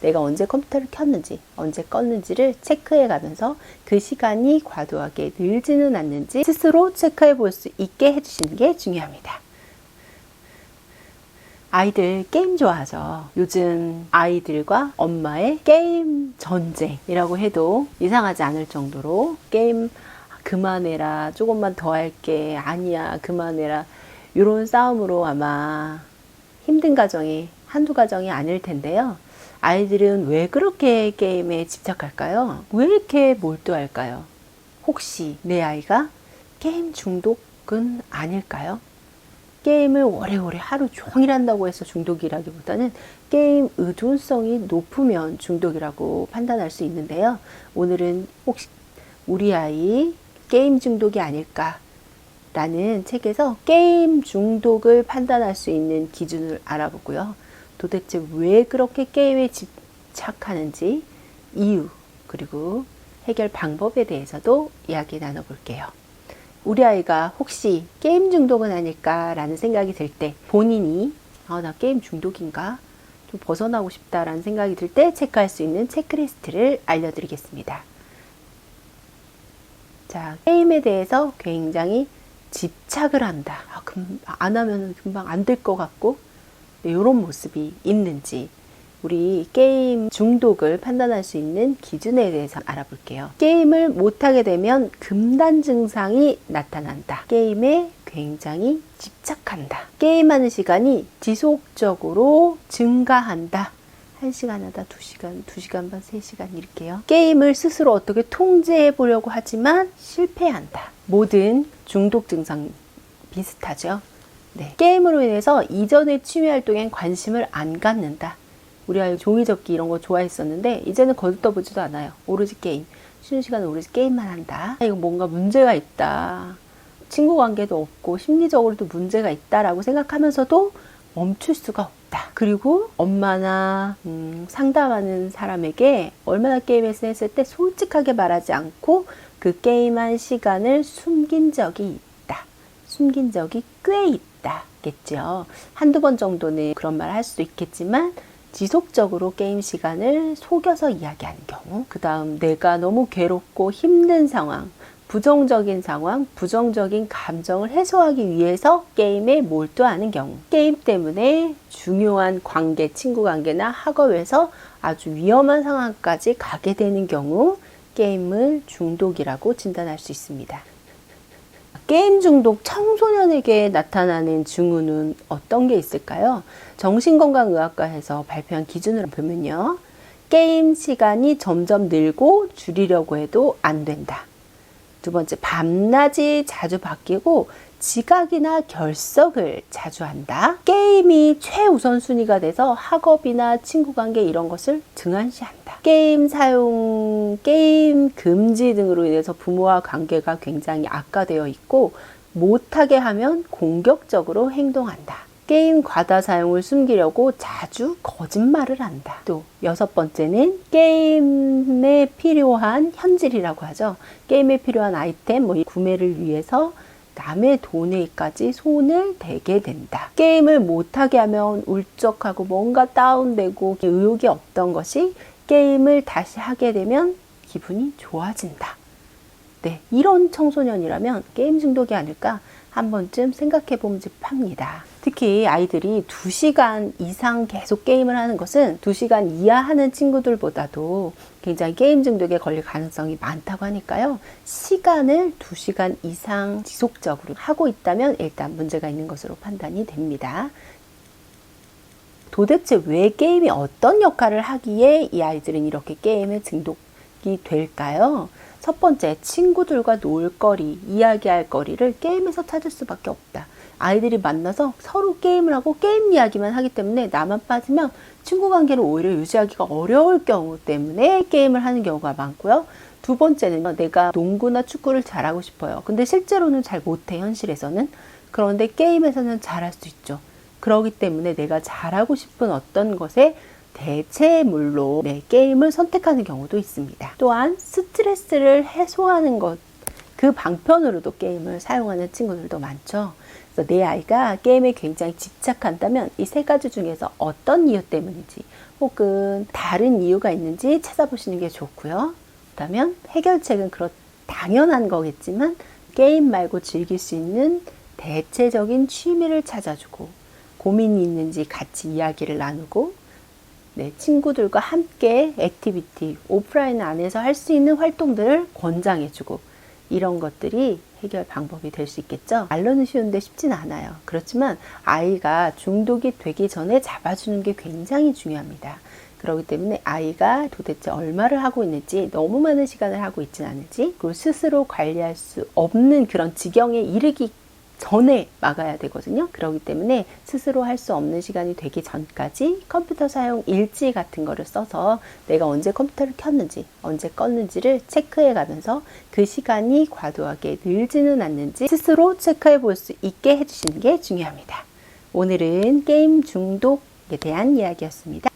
내가 언제 컴퓨터를 켰는지, 언제 껐는지를 체크해 가면서 그 시간이 과도하게 늘지는 않는지 스스로 체크해 볼 수 있게 해주시는 게 중요합니다. 아이들 게임 좋아하죠. 요즘 아이들과 엄마의 게임 전쟁이라고 해도 이상하지 않을 정도로 게임 그만해라, 조금만 더 할게, 아니야 그만해라, 이런 싸움으로 아마 힘든 가정이 한두 가정이 아닐 텐데요. 아이들은 왜 그렇게 게임에 집착할까요? 왜 이렇게 몰두할까요? 혹시 내 아이가 게임 중독은 아닐까요? 게임을 오래오래 하루 종일 한다고 해서 중독이라기보다는 게임 의존성이 높으면 중독이라고 판단할 수 있는데요. 오늘은 혹시 우리 아이 게임 중독이 아닐까 라는 책에서 게임 중독을 판단할 수 있는 기준을 알아보고요. 도대체 왜 그렇게 게임에 집착하는지 이유, 그리고 해결 방법에 대해서도 이야기 나눠볼게요. 우리 아이가 혹시 게임 중독은 아닐까라는 생각이 들 때, 본인이 나 게임 중독인가? 좀 벗어나고 싶다라는 생각이 들 때 체크할 수 있는 체크리스트를 알려드리겠습니다. 자, 게임에 대해서 굉장히 집착을 한다. 안 하면 금방 안 될 것 같고, 이런 모습이 있는지, 우리 게임 중독을 판단할 수 있는 기준에 대해서 알아볼게요. 게임을 못하게 되면 금단 증상이 나타난다. 게임에 굉장히 집착한다. 게임하는 시간이 지속적으로 증가한다. 1시간 하다 2시간, 2시간 반, 3시간 이렇게요. 게임을 스스로 어떻게 통제해 보려고 하지만 실패한다. 모든 중독 증상 비슷하죠. 네. 게임으로 인해서 이전의 취미 활동엔 관심을 안 갖는다. 우리 아이 종이접기 이런 거 좋아했었는데 이제는 거들떠보지도 않아요. 오로지 게임. 쉬는 시간에 오로지 게임만 한다. 이거 뭔가 문제가 있다. 친구 관계도 없고 심리적으로도 문제가 있다라고 생각하면서도 멈출 수가 없다. 그리고 엄마나 상담하는 사람에게 얼마나 게임에 했을 때 솔직하게 말하지 않고 그 게임한 시간을 숨긴 적이 있다. 숨긴 적이 꽤 있다겠죠. 한두 번 정도는 그런 말 할 수도 있겠지만 지속적으로 게임 시간을 속여서 이야기하는 경우, 그 다음 내가 너무 괴롭고 힘든 상황, 부정적인 상황, 부정적인 감정을 해소하기 위해서 게임에 몰두하는 경우, 게임 때문에 중요한 관계, 친구 관계나 학업에서 아주 위험한 상황까지 가게 되는 경우 게임을 중독이라고 진단할 수 있습니다. 게임 중독 청소년에게 나타나는 징후는 어떤 게 있을까요? 정신건강의학과에서 발표한 기준으로 보면요. 게임 시간이 점점 늘고 줄이려고 해도 안 된다. 두 번째, 밤낮이 자주 바뀌고 지각이나 결석을 자주 한다. 게임이 최우선순위가 돼서 학업이나 친구관계 이런 것을 등한시한다. 게임 사용, 게임 금지 등으로 인해서 부모와 관계가 굉장히 악화되어 있고 못하게 하면 공격적으로 행동한다. 게임 과다 사용을 숨기려고 자주 거짓말을 한다. 또 6번째는 게임에 필요한 현질이라고 하죠. 게임에 필요한 아이템, 구매를 위해서 남의 돈에까지 손을 대게 된다. 게임을 못하게 하면 울적하고 뭔가 다운되고 의욕이 없던 것이 게임을 다시 하게 되면 기분이 좋아진다. 네, 이런 청소년이라면 게임 중독이 아닐까 한 번쯤 생각해 봄직합니다. 특히 아이들이 2시간 이상 계속 게임을 하는 것은 2시간 이하 하는 친구들보다도 굉장히 게임 중독에 걸릴 가능성이 많다고 하니까요. 시간을 2시간 이상 지속적으로 하고 있다면 일단 문제가 있는 것으로 판단이 됩니다. 도대체 왜 게임이 어떤 역할을 하기에 이 아이들은 이렇게 게임에 중독이 될까요? 첫 번째, 친구들과 놀 거리, 이야기할 거리를 게임에서 찾을 수밖에 없다. 아이들이 만나서 서로 게임을 하고 게임 이야기만 하기 때문에 나만 빠지면 친구 관계를 오히려 유지하기가 어려울 경우 때문에 게임을 하는 경우가 많고요. 두 번째는 내가 농구나 축구를 잘하고 싶어요. 근데 실제로는 잘 못해, 현실에서는. 그런데 게임에서는 잘할 수 있죠. 그렇기 때문에 내가 잘하고 싶은 어떤 것에 대체물로 게임을 선택하는 경우도 있습니다. 또한 스트레스를 해소하는 것, 그 방편으로도 게임을 사용하는 친구들도 많죠. 그래서 내 아이가 게임에 굉장히 집착한다면 이 3가지 중에서 어떤 이유 때문인지, 혹은 다른 이유가 있는지 찾아보시는 게 좋고요. 그렇다면 해결책은 당연한 거겠지만 게임 말고 즐길 수 있는 대체적인 취미를 찾아주고, 고민이 있는지 같이 이야기를 나누고, 친구들과 함께 액티비티, 오프라인 안에서 할 수 있는 활동들을 권장해주고, 이런 것들이 해결 방법이 될 수 있겠죠. 말로는 쉬운데 쉽진 않아요. 그렇지만 아이가 중독이 되기 전에 잡아주는 게 굉장히 중요합니다. 그렇기 때문에 아이가 도대체 얼마를 하고 있는지, 너무 많은 시간을 하고 있진 않은지, 그리고 스스로 관리할 수 없는 그런 지경에 이르기 전에 막아야 되거든요. 그렇기 때문에 스스로 할 수 없는 시간이 되기 전까지 컴퓨터 사용 일지 같은 거를 써서 내가 언제 컴퓨터를 켰는지, 언제 껐는지를 체크해 가면서 그 시간이 과도하게 늘지는 않는지 스스로 체크해 볼 수 있게 해주시는 게 중요합니다. 오늘은 게임 중독에 대한 이야기였습니다.